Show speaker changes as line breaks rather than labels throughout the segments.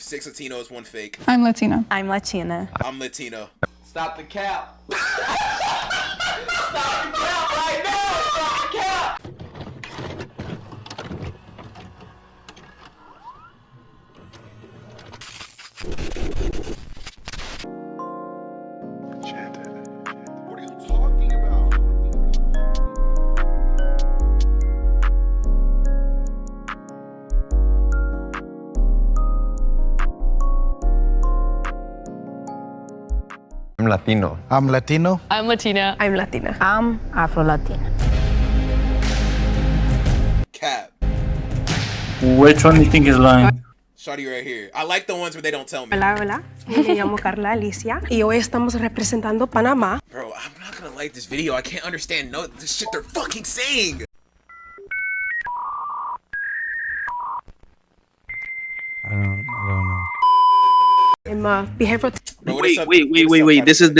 6 Latinos, 1 fake.
I'm Latina.
I'm Latina.
I'm Latino.
Stop the cap. Stop the cap right now. Stop the cap.
What are you talking about?
I'm Latino.
I'm Latino.
I'm Latina.
I'm Latina.
I'm Afro-Latina.
Cap.
Which one do you think is lying?
Shawty right here. I like the ones where they don't tell me.
Hola, hola. Me llamo Carla Alicia y hoy estamos representando Panamá.
Bro, I'm not gonna like this video. I can't understand the shit they're fucking saying.
I don't know.
I'm a behavioral
Bro,
Wait. This is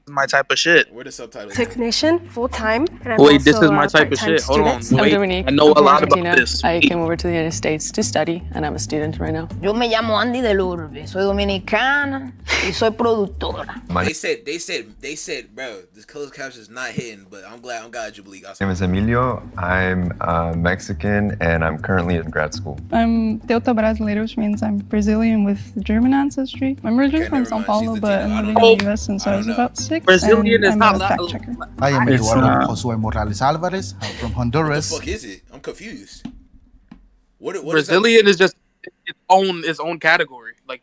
my type of shit.
Where the subtitles?
technician full-time. And I'm
Wait, this
also
is my
a
type of
part-time
shit. Hold on.
student.
I'm
Wait.
Dominique.
I know a
I'm
lot about
Argentina.
this.
I came over to the United States to study, and I'm a student right now.
Yo me llamo Andy del Urbe, soy dominicana y soy productora.
They said, bro, this closed caption is not hitting, but I'm glad Jubilee got
My name is Emilio. I'm Mexican and I'm currently in grad school.
I'm Teuta Brasileira, which means I'm Brazilian with German ancestry. I'm originally
Okay,
from
never
Sao
mind.
Paulo,
She's
but
Latina.
I'm
I
living
don't
in
know.
the US since
I
I
don't
was
know.
about 6.
Brazilian
and
is
I'm
not
a fact checker.
I am
It's
Eduardo
not.
Josue Morales Alvarez. I'm from
What
Honduras.
the fuck is it? I'm confused. What
Brazilian is just its own category. Like,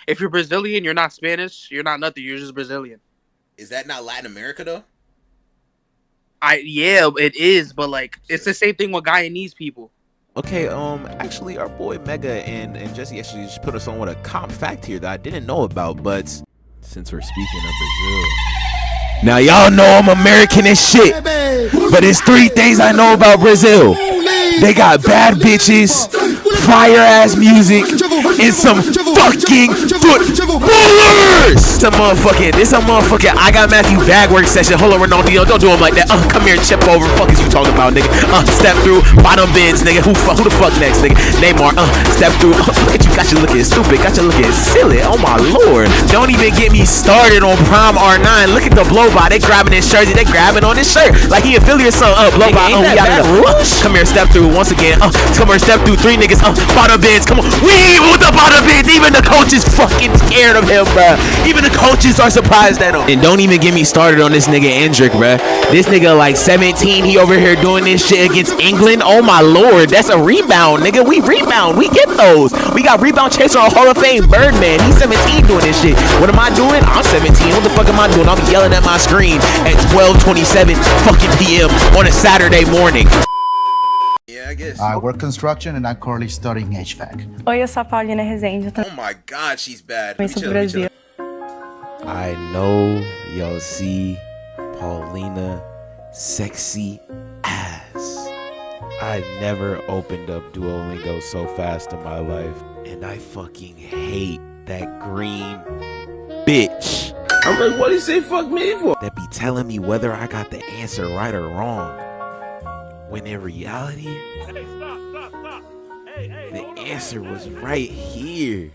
if you're Brazilian, you're not Spanish. You're not nothing. You're just Brazilian.
Is that not Latin America though?
Yeah, it is, but like, it's the same thing with Guyanese people.
Okay, actually, our boy Mega and Jesse actually just put us on with a comp fact here that I didn't know about, but since we're speaking of Brazil. Now, y'all know I'm American as shit, but it's 3 things I know about Brazil. They got bad bitches, fire-ass music, and some fucking footballers! This a motherfucking I got Matthew bag work session. Hold on, Ronaldinho, don't do him like that. Come here and chip over. Fuck is you talking about, nigga? Step through, bottom bins, nigga. Who the fuck next, nigga? Neymar, step through. Look at you, got you looking stupid, got you looking silly. Oh my lord. Don't even get me started on Prime R9. Look at the blow by. They grabbing his jersey, they grabbing on his shirt. Like he affiliate son, blow by. Come here, step through once again. Come here, step through 3 niggas. Bottom bins, come on. We with the bottom bins. Even the coach is fucking scared of him, bruh. Even the coaches are surprised at him. And don't even get me started on this nigga Endrick, bruh. This nigga like 17, he over here doing this shit against England. Oh my lord, that's a rebound, nigga. We rebound, we get those. We got rebound chaser on Hall of Fame, Birdman. He's 17 doing this shit. What am I doing? I'm 17. What the fuck am I doing? I'll be yelling at my screen at 12:27 fucking PM on a Saturday morning.
Yeah, I guess.
I work construction and I'm currently studying HVAC.
Oi, eu sou a Paulina Rezende. Eu
Oh my god, she's bad.
também sou do Brasil.
I know y'all see Paulina sexy ass. I never opened up Duolingo so fast in my life, and I fucking hate that green bitch.
I'm like, what do you say fuck me for?
That be telling me whether I got the answer right or wrong. When in reality, the answer was right here.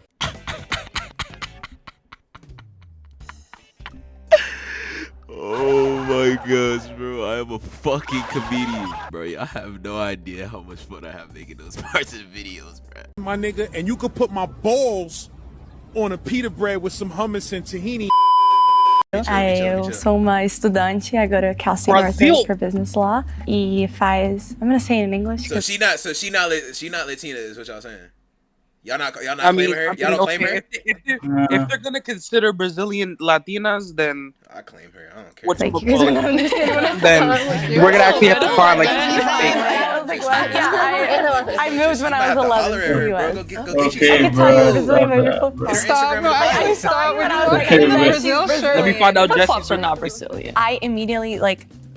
Oh my gosh, bro. I am a fucking comedian. Bro, I have no idea how much fun I have making those parts of the videos, bro.
My nigga, and you could put my balls on a pita bread with some hummus and tahini.
Eu sou uma estudante agora, Kelsey Northridge for Business Law, e faz. I'm gonna say it in English.
So she not Latina is what y'all saying. Y'all not claiming her? Y'all don't claim her?
If they're gonna consider Brazilian Latinas, then
I claim her. I don't care.
what's
Like, you guys don't understand what I'm
then we're gonna actually have to find like.
I was like, what? Yeah, I moved when I was 11 to the US.
Go get
I
you
can tell you Brazilian wonderful.
Stop, bro.
I saw when I was like,
Let me find out
Flip-flops
Jesse's
are not Brazilian.
I immediately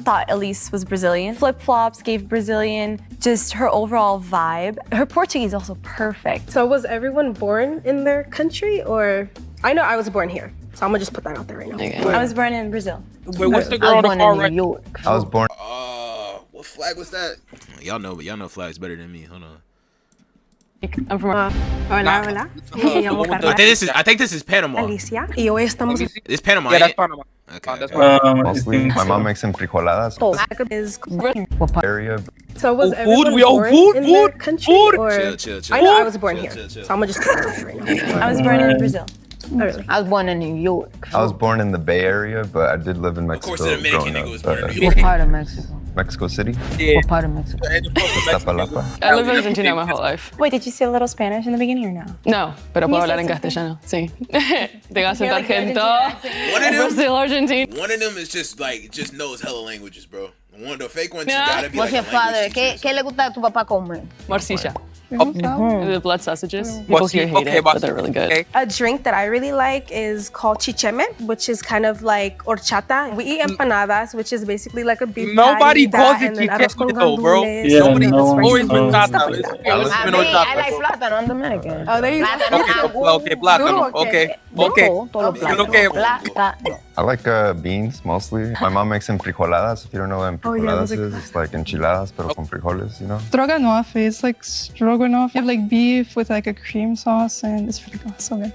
thought Elise was Brazilian. Flip-flops gave Brazilian, just her overall vibe. Her Portuguese also perfect.
So was everyone born in their country, or I know I was born here, so I'm gonna just put that out there right now.
I was born in Brazil.
Wait, what's the girl on the far right?
I was born.
What flag was that?
Y'all know flags better than me. Hold on.
I'm from.
Hola, hola. Me llamo Carla.
I think this is Panama.
Alicia. Y hoy estamos.
It's Panama.
Yeah, that's
ain't it?
Panama.
Okay.
That's
Mostly, my mom makes enfrijoladas.
Is
Area.
so was
food,
everyone
we own
born
food,
in
food,
their country,
food.
or
Chill.
I know I was born
Chill,
here,
chill.
so I'm gonna just put it right now.
I was born in Brazil.
Oh, really?
I was born in New York.
I was born in the Bay Area, but I did live in Mexico.
Of course, the Dominican
growing
nigga was
up,
born in New
What
York.
part of Mexico?
Mexico City.
Yeah.
What part of Mexico?
Iztapalapa.
I lived in Argentina my whole life.
Wait, did you say a little Spanish in the beginning or no?
No, pero puedo
Can you
hablar en
say something?
castellano. Sí. Tengo acento
like the
argento.
Argentine
One of them,
Brazil, Argentina.
one of them is just knows hella languages, bro. One of the fake ones, you
Yeah.
gotta be
What's
like
your
a
father?
language teacher.
¿Qué le gusta a tu papá comer?
Morcilla.
Mm-hmm.
The blood sausages. People here hate it, but they're really good.
A drink that I really like is called chicheme, which is kind of like horchata. We eat empanadas, which is basically like a beef
Nobody
patty,
calls
that,
it
and then arroz con
chicheme though, bro.
gandules,
Yeah,
Nobody
no one
always
calls
with
it.
plátano.
like
It's
that.
okay, let's
I
spin
mean,
on
I like
plátano.
plátano. I'm Dominican.
Oh, there you go.
Plátano.
Okay, plátano. Okay.
Todo
Okay.
plátano.
I like beans mostly. My mom makes enfrijoladas. If you don't know what enfrijoladas is, it's like enchiladas, pero con frijoles, you know?
Stroganoff is like stroganoff. You have like beef with like a cream sauce, and it's really good, so good.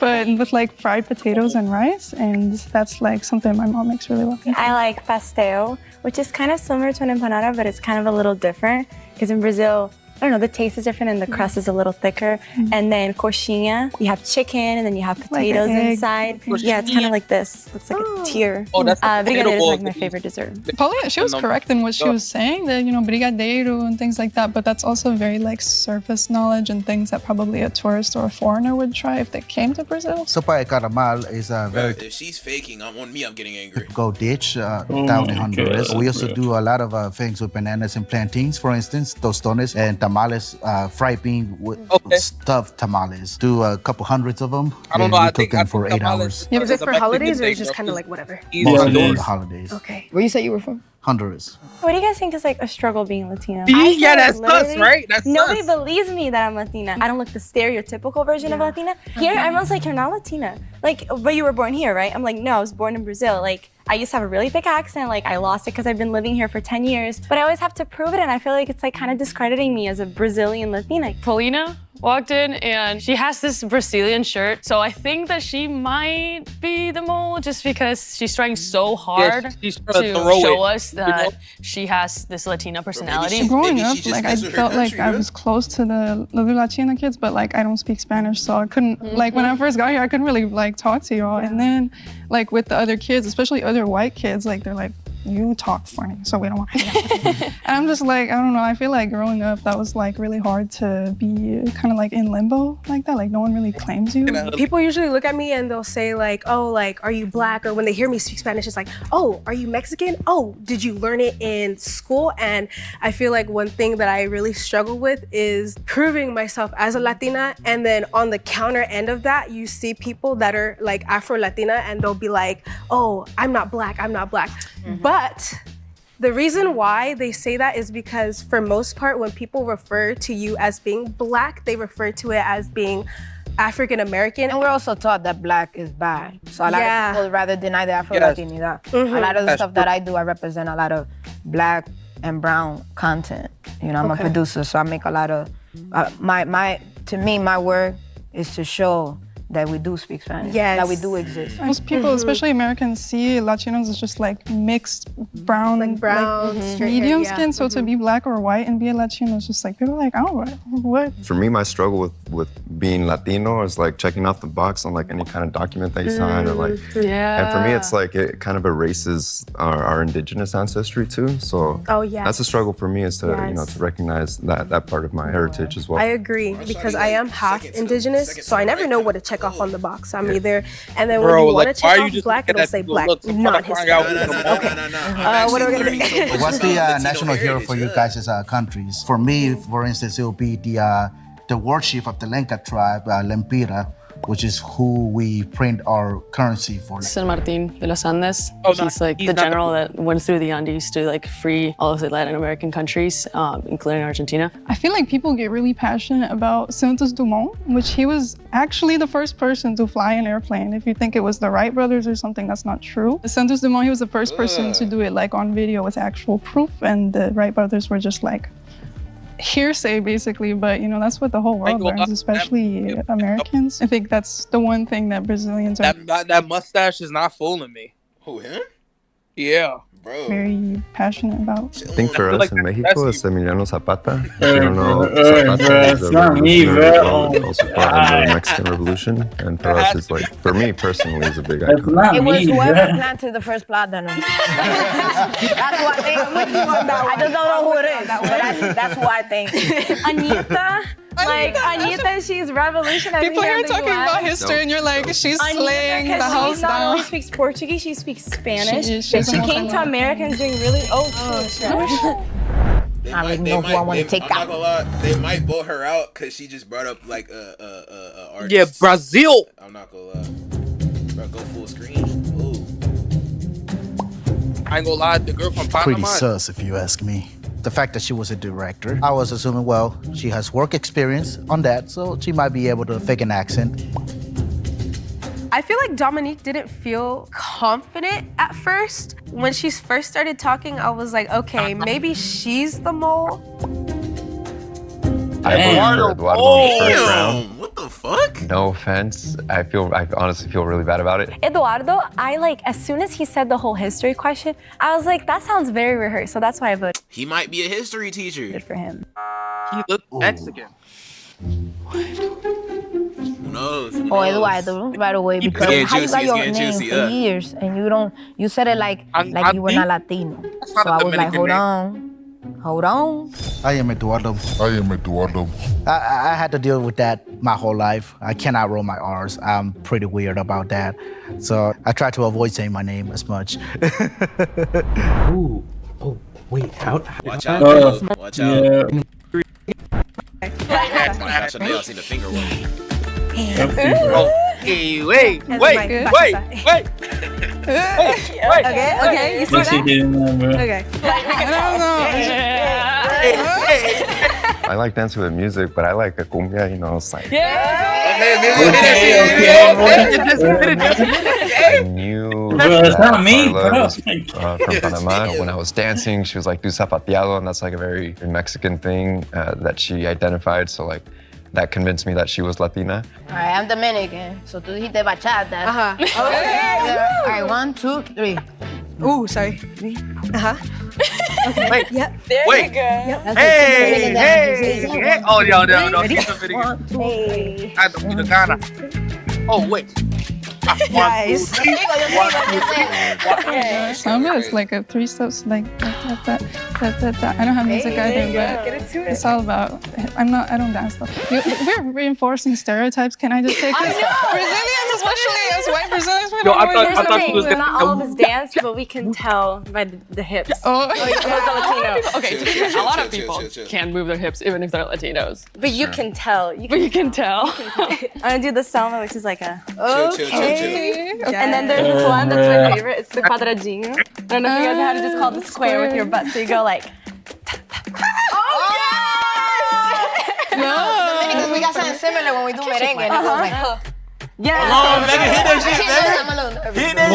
But with like fried potatoes and rice, and that's like something my mom makes really well.
I like pastel, which is kind of similar to an empanada, but it's kind of a little different. Because in Brazil, I don't know, the taste is different and the crust is a little thicker. And then coxinha, you have chicken and then you have potatoes
an egg.
inside. Yeah, it's kind of like this. It's like a tier.
Oh, that's the potato
Brigadeiro is
ball
like my
that you-
favorite dessert.
Paulina, she was correct in what she was saying, that, you know, brigadeiro and things like that, but that's also very like surface knowledge and things that probably a tourist or a foreigner would try if they came to Brazil.
Sopa de caramal is a
Bro,
very
if she's faking, I'm getting angry.
typical dish down in
my
Honduras.
God,
We also
bro.
do a lot of things with bananas and plantains, for instance, tostones and tamales, fried bean with stuffed tamales. Do a couple hundreds of them.
I don't
and
know.
we
I
cook
think
them for 8 hours.
Is it
a
for
Mexican
holidays or
thing,
is it just
bro.
kind of like whatever?
Easy
Mostly
to
during
do.
the holidays.
Okay.
Where you say you were from?
Honduras.
What do you guys think is like a struggle being Latina?
See?
I
Yeah,
feel
that's
like
us,
literally
right? That's
nobody
us.
believes me that I'm Latina. I don't look the stereotypical version of Latina. Here, everyone's like, you're not Latina. Like, but you were born here, right? I'm like, no, I was born in Brazil. Like, I used to have a really thick accent. Like, I lost it because I've been living here for 10 years. But I always have to prove it, and I feel like it's like kind of discrediting me as a Brazilian Latina.
Paulina walked in and she has this Brazilian shirt. So I think that she might be the mole just because she's trying so hard
she's
to
trying to throw
show
it,
us that she has this Latina personality.
she-
Growing
maybe
up,
she just
like I
messed with her
felt like
country,
I
bro.
was close to the other Latina kids, but like I don't speak Spanish, so I couldn't like when I first got here, I couldn't really like talk to y'all. And then like with the other kids, especially other white kids, like they're like, you talk funny, so we don't want to hang out with you. And I'm just like, I don't know, I feel like growing up, that was like really hard to be kind of like in limbo like that, like no one really claims you.
People usually look at me and they'll say like, oh, like, are you black? Or when they hear me speak Spanish, it's like, oh, are you Mexican? Oh, did you learn it in school? And I feel like one thing that I really struggle with is proving myself as a Latina. And then on the counter end of that, you see people that are like Afro-Latina and they'll be like, oh, I'm not black, I'm not black. But the reason why they say that is because for most part, when people refer to you as being black, they refer to it as being African American.
And we're also taught that black is bad. So a lot of people rather deny the Afro-Latinidad. A lot of the stuff that I do, I represent a lot of black and brown content. You know, I'm a producer, so I make a lot of, to me, my work is to show that we do speak Spanish, that we do exist.
Most people, especially Americans, see Latinos as just like mixed brown,
Like brown, straight hair,
medium
yeah.
skin. So to be black or white and be a Latino is just like, people are like, oh, what?
For me, my struggle with being Latino is like checking off the box on like any kind of document that you sign or like.
Yeah.
And for me, it's like it kind of erases our indigenous ancestry too. So that's a struggle for me is to you know to recognize that part of my heritage as well.
I agree because I am half indigenous, so I never know what to check off on the box. I'm either, and then when you want to check off black, it'll say black, not Hispanic. What are we gonna do?
What's the national hero for you guys' countries? For me, for instance, it will be the warship of the Lenca tribe, Lempira, which is who we print our currency for.
San Martin de los Andes.
Oh,
he's like the general that went through the Andes to like free all of the Latin American countries, including Argentina.
I feel like people get really passionate about Santos Dumont, which he was actually the first person to fly an airplane. If you think it was the Wright brothers or something, that's not true. Santos Dumont, he was the first person to do it like on video with actual proof, and the Wright brothers were just like hearsay basically, but you know, that's what the whole world learns, especially Americans. I think that's the one thing that Brazilians are
that mustache is not fooling me.
Who, him?
Yeah.
Bro.
Very passionate about.
I think for us in Mexico, it's Emiliano Zapata. If you
Hey,
don't know,
bro,
Zapata is
it's
a
not me,
revolutionary
bro.
as well. Also part of the Mexican Revolution. And for us, it's like, for me personally, it's a big
It's
icon.
not
It was
me,
whoever
bro.
planted the first plátano. That's who I think. I just don't know who it is, but that's who I think.
Anita, like Anita, she's revolutionizing.
People here
in the
talking
US.
about history, and you're like, she's slaying the house
She not
down.
only speaks Portuguese, she speaks Spanish.
She
came to America and doing really.
I already know who I want to take
I'm not
out.
gonna lie, they might vote her out because she just brought up like a artist.
Yeah, Brazil.
I'm not gonna lie. Bro, go full screen. Ooh.
I ain't gonna lie, the girl from Panama.
Pretty sus, if you ask me. The fact that she was a director, I was assuming, well, she has work experience on that, so she might be able to fake an accent.
I feel like Dominique didn't feel confident at first. When she first started talking, I was like, okay, maybe she's the mole.
I voted for Eduardo in the first round.
What the fuck?
No offense. I honestly feel really bad about it.
Eduardo, as soon as he said the whole history question, I was like, that sounds very rehearsed, so that's why I voted
He might be a history teacher.
Good for him.
He looked Mexican.
Who knows?
Oh, Eduardo, right away, because
getting
how you
juicy,
got
it's
your
getting
name
juicy,
for years and you said it like you were not Latino. So I was like, hold on.
I am Eduardo. I had to deal with that my whole life. I cannot roll my R's. I'm pretty weird about that. So I try to avoid saying my name as much.
Ooh. Oh, wait. How?
Watch out, bro. Watch out.
Yeah.
Gosh, I know y'all seen the finger one.
Oh, hey, wait.
Okay, you see
Yes, he
that?
did, bro.
Okay.
I like dancing with music, but I like a cumbia, you know, it's like... I knew
Bro, it's not me,
Carla
bro.
was, from Panama. When I was dancing, she was like, do zapateado, and that's like a very Mexican thing that she identified, so like, that convinced me that she was Latina.
All right, I'm Dominican, so tú dijiste bachata.
Uh-huh.
Okay. All right, 1, 2, 3.
Ooh, sorry. Uh-huh.
Wait.
Yep.
There
Wait.
you go.
Yep.
Hey. Oh, no.
Ready?
She's Dominican.
1, 2, 3.
I don't need a Ghana. Oh, wait.
Nice.
Samba is like a 3 steps like that. I don't have music either, but it's all about. I don't dance though. We're reinforcing stereotypes. Can I just take this? Brazilians, especially as white Brazilians, we don't know
I thought she was gonna.
Not all of us dance, but we can tell by the hips.
Oh,
Okay, to be fair, a lot of people can move their hips even if they're Latinos.
But you can tell.
But you can tell.
I'm gonna do the samba, which is like a.
Chill.
And then there's this one that's my favorite. It's the quadradinho. I don't know if you guys know how to just call the square with your butt. So you go like.
Dominicans, we got something similar when we do merengue. And it goes like,
Yeah.
Come on, Megan, hit that shit,
I'm a little nervous.
Hit that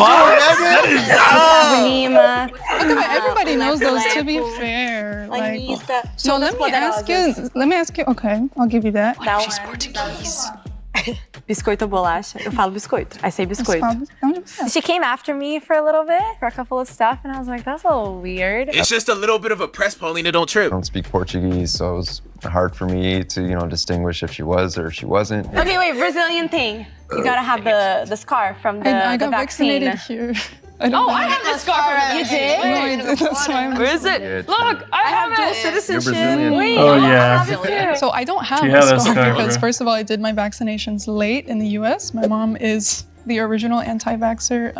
shit, Megan.
Okay, but everybody knows those. To be fair, like. So let me ask you. Okay, I'll give you that. She's Portuguese.
Biscoito bolacha. Eu falo biscoito. I say biscoito. She came after me for a little bit, for a couple of stuff, and I was like, that's a little weird.
It's just a little bit of a press, Paulina, don't trip.
I don't speak Portuguese, so it was hard for me to, distinguish if she was or if she wasn't.
Okay, wait, Brazilian thing. You gotta have the scar from the
I got
vaccine.
vaccinated here.
I have the scar.
You did?
No, I did. That's why I'm.
Where is it? Look, I have
dual
it.
citizenship.
Brazilian.
Wait,
Oh,
I
yeah.
have it too.
So I don't have
You
a
have a
scar
scar,
because
bro.
first of all, I did my vaccinations late in the US. My mom is the original anti-vaxxer,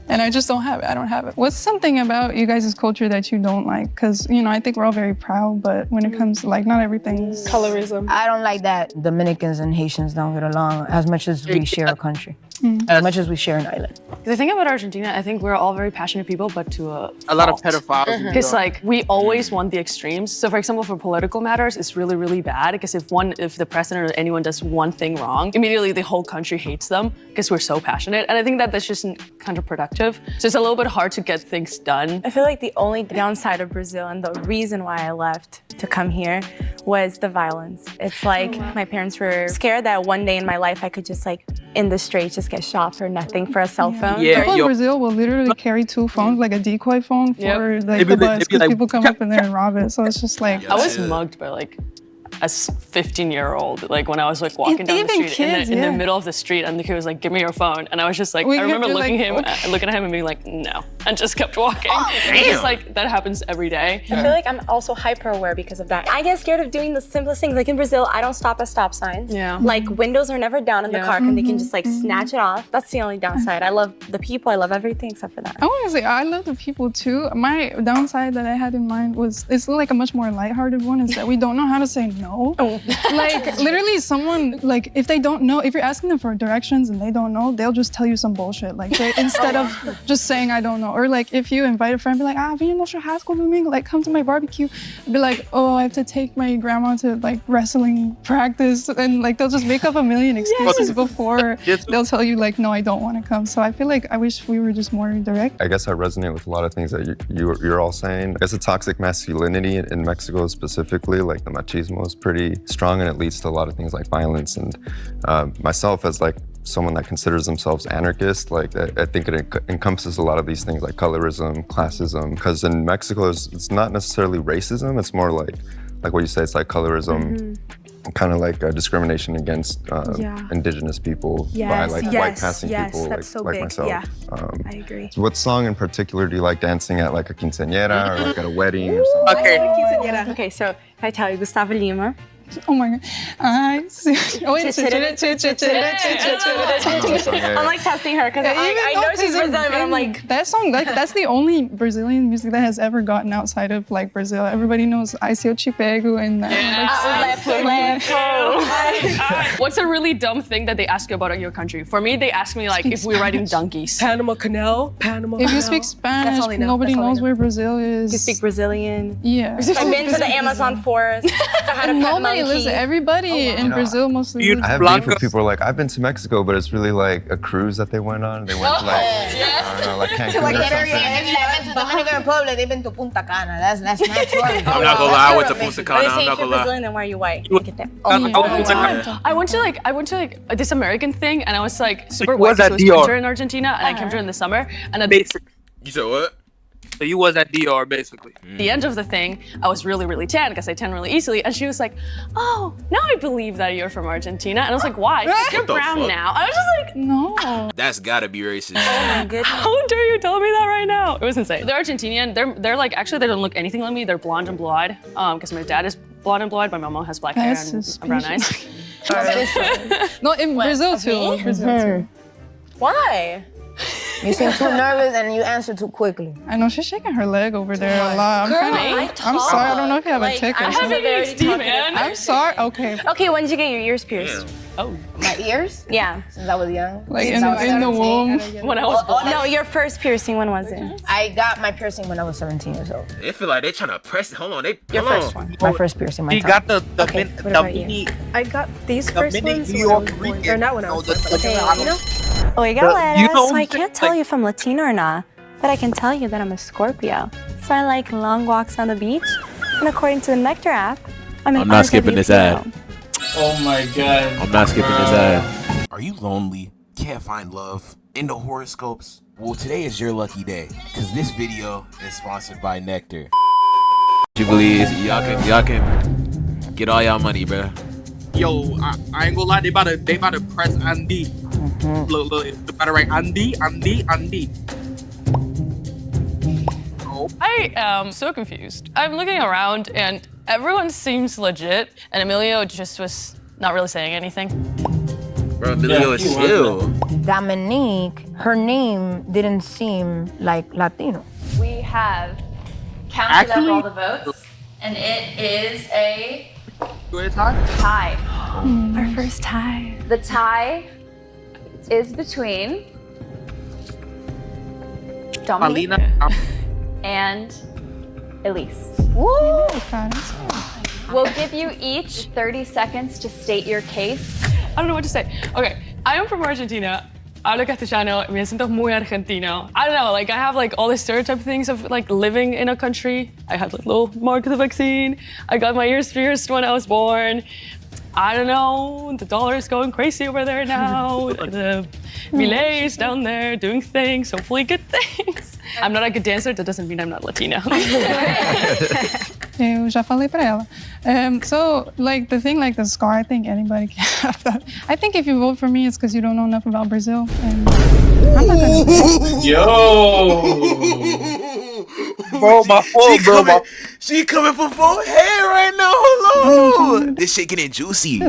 and I just don't have it. I don't have it. What's something about you guys' culture that you don't like? Because, I think we're all very proud, but when it comes to, not everything's...
Colorism.
I don't like that Dominicans and Haitians don't get along as much as we share a country. as much as we share an island.
The thing about Argentina, I think we're all very passionate people, but to a
lot of pedophiles.
Because like we always want the extremes. So for example, for political matters, it's really, really bad because if the president or anyone does one thing wrong, immediately the whole country hates them because we're so passionate. And I think that that's just counterproductive. So it's a little bit hard to get things done.
I feel like the only downside of Brazil and the reason why I left to come here was the violence. It's like my parents were scared that one day in my life I could just like in the streets just get shot for nothing for a cell phone.
People in Brazil will literally carry 2 phones, like a decoy phone for like the bus, because people come up in there and rob it. So it's just like
I was mugged by like a 15-year-old, like when I was like walking down the street
kids,
in the middle of the street, and the kid was like, "Give me your phone," and I was just like, I remember looking at him and being like, "No," and just kept walking. It's just like that happens every day.
I feel like I'm also hyper aware because of that. I get scared of doing the simplest things. Like in Brazil, I don't stop at stop signs.
Yeah.
Like windows are never down in the car, and they can just like snatch it off. That's the only downside. I love the people. I love everything except for that.
I want to say I love the people too. My downside that I had in mind was it's like a much more lighthearted one is that we don't know how to say no. Like literally someone like if they don't know, if you're asking them for directions and they don't know, they'll just tell you some bullshit. Like instead of just saying I don't know. Or like if you invite a friend, be like, vem no churrasco domingo, like come to my barbecue. Be like, oh, I have to take my grandma to like wrestling practice, and like they'll just make up a million excuses before they'll tell you like, no, I don't want to come. So I feel like I wish we were just more direct.
I guess I resonate with a lot of things that you're all saying. I guess the toxic masculinity in Mexico specifically, like the machismo is pretty strong, and it leads to a lot of things like violence. And myself as like someone that considers themselves anarchist, like I think it encompasses a lot of these things like colorism, classism, because in Mexico it's not necessarily racism, it's more like what you say, it's like colorism, kind of like discrimination against indigenous people by like white passing people like myself.
Yeah, I agree.
So what song in particular do you like dancing at, like a quinceañera or like at a wedding or something?
Okay, so if I tell you Gustavo Lima.
Oh my god. I see. Oh,
I'm like testing her because I know she's Brazilian, but I'm like
that song. Like that's the only Brazilian music that has ever gotten outside of like Brazil. Everybody knows I See Te Pego and
What's a really dumb thing that they ask you about your country? For me, they ask me like if we're riding donkeys.
Panama Canal.
If you speak Spanish, nobody knows where Brazil is.
You speak Brazilian.
Yeah.
I've been to the Amazon forest.
Nobody lives. Everybody in Brazil mostly.
I have beef with people like I've been to Mexico, but it's really like a cruise that they went on. They went to like I don't know, like Cancun or something.
They've been to Dominican Republic. They've been to Punta Cana. That's not true.
I'm not gonna lie, I went to Punta Cana. I'm not gonna lie.
Brazilian, then why are you white? Get that.
I went to like this American thing, and I was like super white because it was winter in Argentina, and I came during the summer. And then
you said what?
So you was at DR basically.
The end of the thing, I was really, really tan because I tan really easily. And she was like, oh, now I believe that you're from Argentina. And I was like, why? You're brown now. I was just like, no.
That's gotta be racist.
Oh my goodness.
How dare you tell me that right now? It was insane. They're Argentinian. They're like, actually, they don't look anything like me. They're blonde and blue-eyed. Because my dad is blonde and blue-eyed. My mom has black hair and brown eyes.
No, in Brazil too.
Why?
You seem too nervous and you answer too quickly.
I know she's shaking her leg over there a lot. I'm sorry. I don't know if you have a tick or something. I'm sorry. Okay.
Okay, when did you get your ears pierced?
Oh.
My ears?
Yeah.
Since I was young.
Like in the womb.
When I was born.
No, your first piercing, when was it?
I got my piercing when I was 17 years old.
They feel like they're trying to press it. Hold on.
Your first one.
My first piercing, my
You
tongue.
got the mini.
I got these first ones
New York
when I was born. Or not when I was born, but Latino.
Oh, galera, so I can't tell you if I'm Latino or not, but I can tell you that I'm a Scorpio. So I like long walks on the beach, and according to the Nectar app, I'm
not skipping this ad.
Oh my god.
I'm not skipping this ad. Are you lonely? Can't find love? Into horoscopes? Well, today is your lucky day, because this video is sponsored by Nectar. Jubilee, y'all can get all y'all money, bro.
Yo, I ain't gonna lie, they about to press Andy. Look, they about to write Andy. Oh.
I am so confused. I'm looking around and everyone seems legit, and Emilio just was not really saying anything.
Bro, Emilio is chill.
Dominique, her name didn't seem like Latino.
We have counted up all the votes, and it is a tie.
Our first tie.
The tie is between Dominique and Elise.
Woo!
We'll give you each 30 seconds to state your case.
I don't know what to say. Okay, I am from Argentina. Hablo castellano, me siento muy argentino. I don't know, like I have like all the stereotype things of like living in a country. I had like little mark of the vaccine. I got my ears pierced when I was born. I don't know, the dollar is going crazy over there now. The Milei is down there doing things, hopefully good things. I'm not a good dancer, that doesn't mean I'm not Latino.
Eu já falei pra ela. So, like, the thing, like, the scar, I think anybody can have that. I think if you vote for me, it's because you don't know enough about Brazil. And I'm not gonna...
Yo! Bro, my fault, bro.
She coming for full hair right now. Hold on. This shit getting juicy.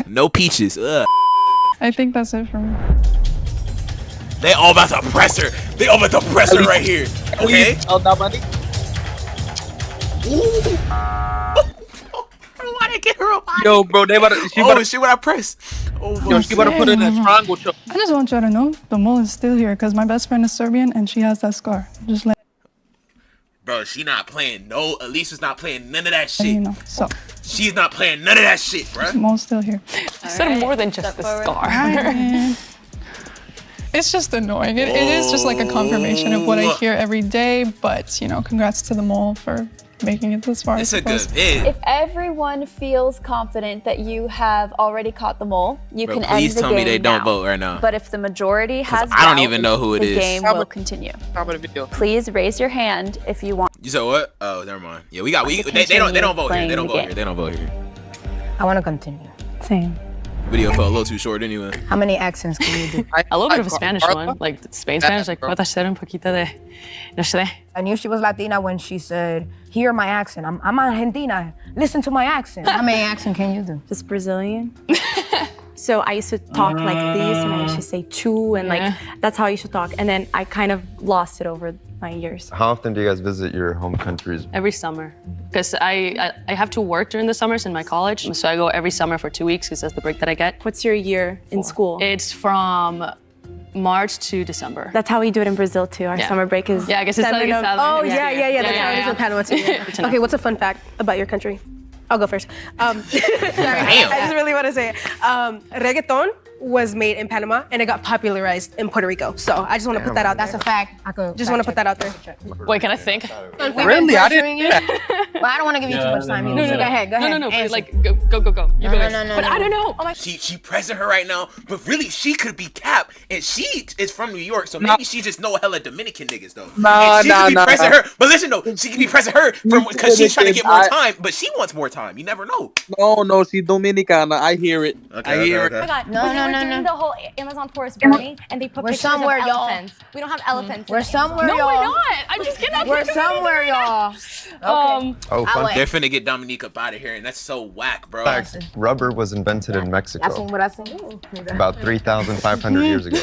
No peaches. Ugh.
I think that's it for me.
They all about to press her. They all about to press her right here. Okay? Why they get her up?
Yo, bro, they about to.
Shit, what I press?
Yo, she about to put in a triangle choke.
I just want you to know the mole is still here because my best friend is Serbian and she has that scar. Just let.
Bro, she not playing. No, Elise is not playing none of that shit.
You know, so.
She's not playing none of that shit, bro.
Mole's still here.
I said more than just the scar.
It's just annoying. It is just like a confirmation of what I hear every day. But you know, congrats to the mole for making it this far.
It's a good bid.
If everyone feels confident that you have already caught the mole, you can end the game.
Please tell me they don't vote right now.
But if the majority has
I don't even know who it
the
is.
game will continue. Please raise your hand if you want.
You said what? Oh, never mind. Yeah, they don't vote here. They don't vote here. They don't vote here.
I want to continue.
Same.
Video felt a little too short anyway.
How many accents can you do?
A little bit of a Spanish one, like Spain Spanish, like puedo hacer un poquito de, no sé.
I knew she was Latina when she said, hear my accent. I'm Argentina. Listen to my accent. How many accent can you do?
Just Brazilian. So I used to talk like this, and I used to say chu, and like that's how I used to talk. And then I kind of lost it over my years.
How often do you guys visit your home countries?
Every summer, because I have to work during the summers in my college, so I go every summer for 2 weeks because that's the break that I get.
What's your year in school?
It's from March to December.
That's how we do it in Brazil too. Our summer break is
I guess it's like
Oh yeah. That's how it is in Panama too. Okay, what's a fun fact about your country? I'll go first. Sorry, I just really want to say it. Reggaeton was made in Panama and it got popularized in Puerto Rico. So I just want to put that out there.
That's a fact. I could
just want to put that out there.
Wait, can I think?
Really? I didn't.
Well, I don't want to give you too much time.
No.
Go ahead.
No.
Answer.
Like go. You go.
No.
But I don't know. Oh my.
She pressing her right now, but really she could be Cap, and she is from New York, so maybe she just know hella Dominican niggas though. She could be pressing her, but listen though, she could be pressing her because she's trying to get more time, but she wants more time. You never know.
No, she's Dominicana. I hear it. I hear it.
Oh my God. No. Doing the whole Amazon forest burning, and they put pictures of elephants. We don't have elephants.
We're somewhere, y'all.
No, we're not. I just cannot.
We're somewhere, y'all. Okay.
Oh, fun.
They're finna get Dominique up out of here, and that's so whack, bro.
In fact, rubber was invented in Mexico
I seen what I seen.
about 3,500 years ago.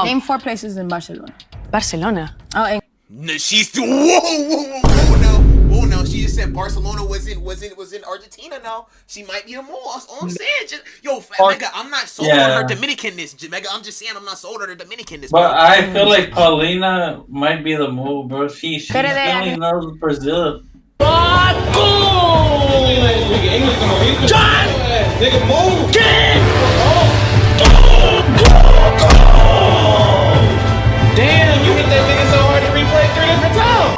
Name 4 places in Barcelona.
Barcelona.
Oh, and
No, she's whoa now. She just said Barcelona was in Argentina now. She might be the mole. That's all I'm saying. Mega, I'm not sold on her Dominicanness. Mega, I'm just saying I'm not sold on her Dominicanness.
But I feel like Paulina might be the mole, bro. She only knows Brazil.
John! Nigga, move! Damn, you hit that nigga so hard to replay 3 different times.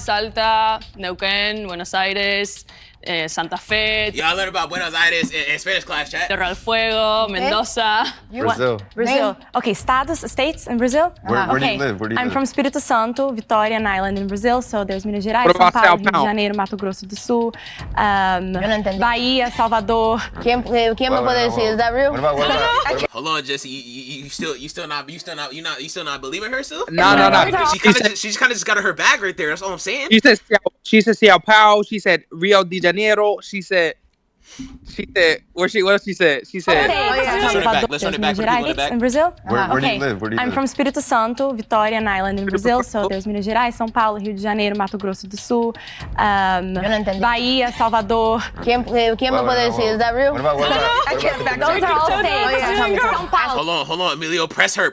Salta, Neuquén, Buenos Aires, Santa Fe.
Y'all learn about Buenos Aires in Spanish class, chat.
Terra del Fuego, Mendoza.
Brazil.
Okay, states in Brazil?
Where do you live?
I'm from Espírito Santo, Vitória, an island in Brazil. So there's Minas Gerais, São Paulo, Rio de Janeiro, Mato Grosso do Sul, Bahia, Salvador.
¿Quién me puede decir? Is that real?
Hold on, Jesse. You still not believing her still?
No.
She just kind of got her bag right there. That's all I'm saying.
She said Sao Paulo. She said Rio de Janeiro. She said what else she said? She said
Let's run it back.
In Brazil?
Where do you live?
I'm from Espírito Santo, Vitória, an island in Brazil. So there's Minas Gerais, São Paulo, Rio de Janeiro, Mato Grosso do Sul, Bahia, Salvador.
¿Quién me puede decir? Is that real?
Those are all states.
Hold on, Emilio. Press her.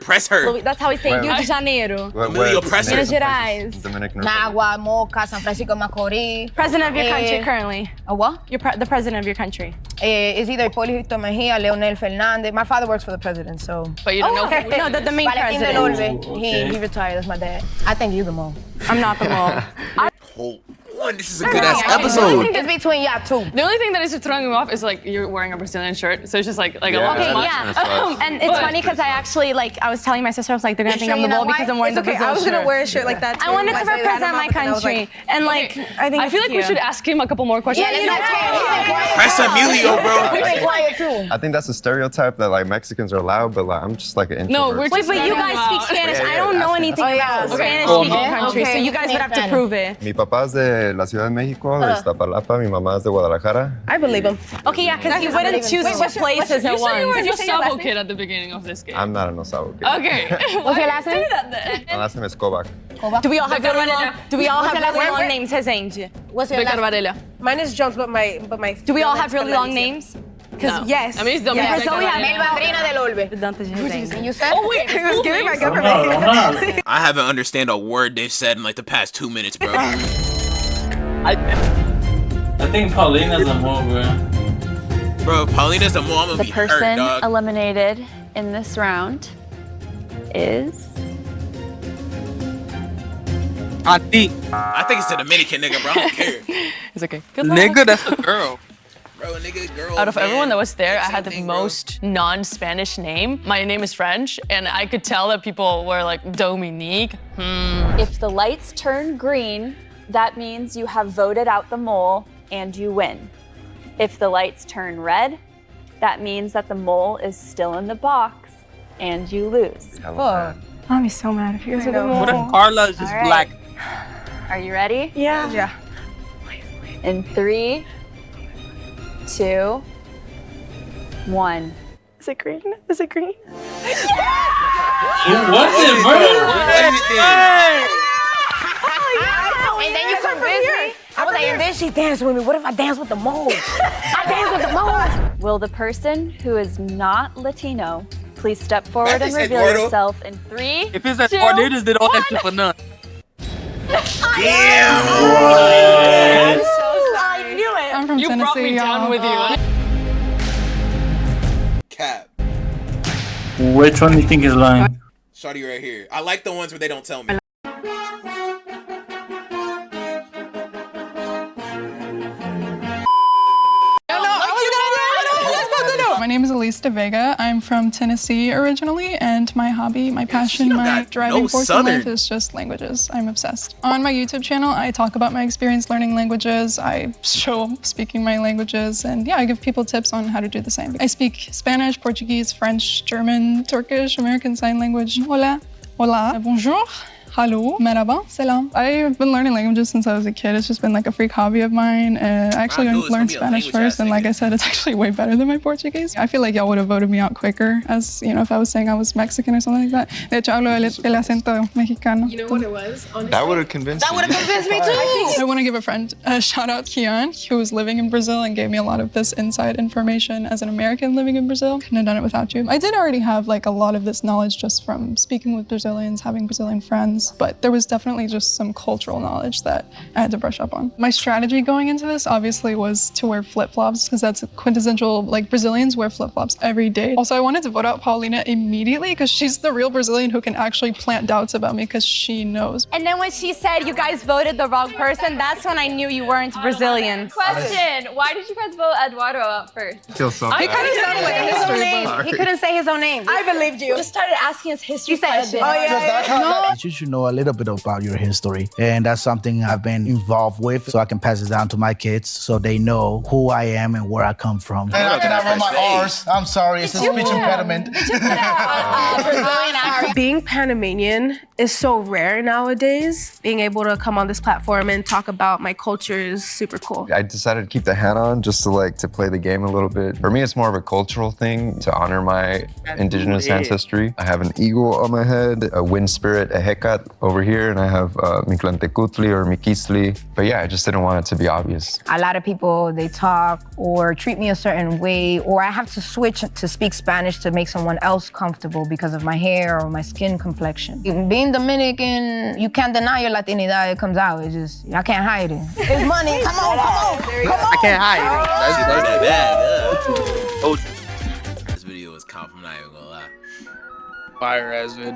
That's how we say Rio de Janeiro.
Emilio, press her.
Minas Gerais.
Nagua, Moca, San Francisco de Macorís.
President of your country currently.
A what?
The president of your country.
It's either Hipólito Mejía, Leonel Fernández. My father works for the president, so.
But you don't know.
No, the main president.
He retired. That's my dad. I think you're the mole.
I'm not the mole.
Hold on, this is a good ass episode.
I think it's between y'all two.
The only thing that is throwing me off is like you're wearing a Brazilian shirt, so it's just like a lot
Okay,
too much.
yeah. And it's funny because I actually I was telling my sister, I was like, they're gonna think I'm the mole because I'm wearing the Brazil shirt.
I was gonna wear a shirt like that too.
I wanted to represent my country, and I think
I feel like we should ask him a couple more questions.
Press Emilio, bro.
I think that's a stereotype that like Mexicans are loud, but like I'm just like an introvert.
Wait, but you guys speak Spanish. I don't know anything about Spanish-speaking countries, so you guys would have to prove it.
Mi papá es de la Ciudad de México, de Iztapalapa. Mi mamá es de Guadalajara.
I believe him.
Okay, yeah, because you wouldn't choose two places at once.
You were a Sabo kid at the beginning of this game.
I'm not an Osavo kid.
Okay.
What's your last name?
My last name is Kovac.
Do we all have really long names, Rezende?
What's your last? Mine is Jones, but my.
Do we all have really long names?
No.
Yes.
I mean, it's Dominic.
Because we have
Melvadrina del Olve.
You said?
Oh, wait.
Give me my government.
I haven't understand a word they've said in like the past 2 minutes, bro.
I think Paulina's a mole, bro.
Bro, Paulina's a mole. I'm gonna
The
be hurt,
person
dog.
eliminated in this round is.
I think it's the Dominican nigga, bro. I don't care.
It's okay. Good luck.
Nigga, that's a girl.
Bro, nigga, girl.
Out of
man.
everyone that was there, I had the most non-Spanish name. My name is French, and I could tell that people were like, Dominique.
If the lights turn green, that means you have voted out the mole and you win. If the lights turn red, that means that the mole is still in the box and you lose.
I'll be so mad if you guys are the mole.
What if Carla is just black?
Are you ready?
Yeah.
Yeah.
In 3, 2, 1.
Is it green? Is it green?
Who was it, bro?
And then you convinced me. I was like, and then she danced with me. What if I dance with the mole? I dance with the mole.
Will the person who is not Latino please step forward and reveal
Eduardo.
yourself in 3,
If it's that
2,
hard, they just did all that shit for none.
Damn.
I'm so sorry. I knew it.
I'm from
You
Tennessee.
brought me down with you.
Cap.
Which one do you think is lying?
Shawty right here. I like the ones where they don't tell me.
My name is Elisa Vega. I'm from Tennessee originally, and my hobby, my passion, my driving force in life is just languages. I'm obsessed. On my YouTube channel, I talk about my experience learning languages. I show speaking my languages, and yeah, I give people tips on how to do the same. I speak Spanish, Portuguese, French, German, Turkish, American Sign Language. Hola, hola, bonjour. Hello, merhaba, selam. I've been learning languages since I was a kid. It's just been like a freak hobby of mine. I actually learned Spanish first, and like I said, it's actually way better than my Portuguese. I feel like y'all would have voted me out quicker, as you know, if I was saying I was Mexican or something like that. De hecho, hablo el acento mexicano.
You know what it was?
That would have convinced me.
That would have convinced me too.
I want to give a friend a shout out, Kian, who was living in Brazil and gave me a lot of this inside information as an American living in Brazil. Couldn't have done it without you. I did already have like a lot of this knowledge just from speaking with Brazilians, having Brazilian friends, but there was definitely just some cultural knowledge that I had to brush up on. My strategy going into this obviously was to wear flip-flops because that's quintessential, like Brazilians wear flip-flops every day. Also, I wanted to vote out Paulina immediately because she's the real Brazilian who can actually plant doubts about me because she knows.
And then when she said you guys voted the wrong person, that's when I knew you weren't Brazilian.
Question, why did you guys vote Eduardo out first?
I feel so
He couldn't say his own name. He couldn't say his own name.
I believed you.
Just started asking us history questions.
Oh yeah.
You should know a little bit about your history, and that's something I've been involved with, so I can pass it down to my kids so they know who I am and where I come from. And I cannot run my R's. I'm sorry, it's a speech impediment.
Being Panamanian is so rare nowadays. Being able to come on this platform and talk about my culture is super cool.
I decided to keep the hat on just to play the game a little bit. For me, it's more of a cultural thing to honor my indigenous ancestry. I have an eagle on my head, a wind spirit, a heka hat over here, and I have Mictlantecutli or Miquisli. But yeah, I just didn't want it to be obvious.
A lot of people, they talk or treat me a certain way, or I have to switch to speak Spanish to make someone else comfortable because of my hair or my skin complexion. Being Dominican, you can't deny your Latinidad. It comes out. It's just, I can't hide it. It's money. Come on.
I can't hide it. That's
This video was comp, I'm not even gonna lie.
fire as it.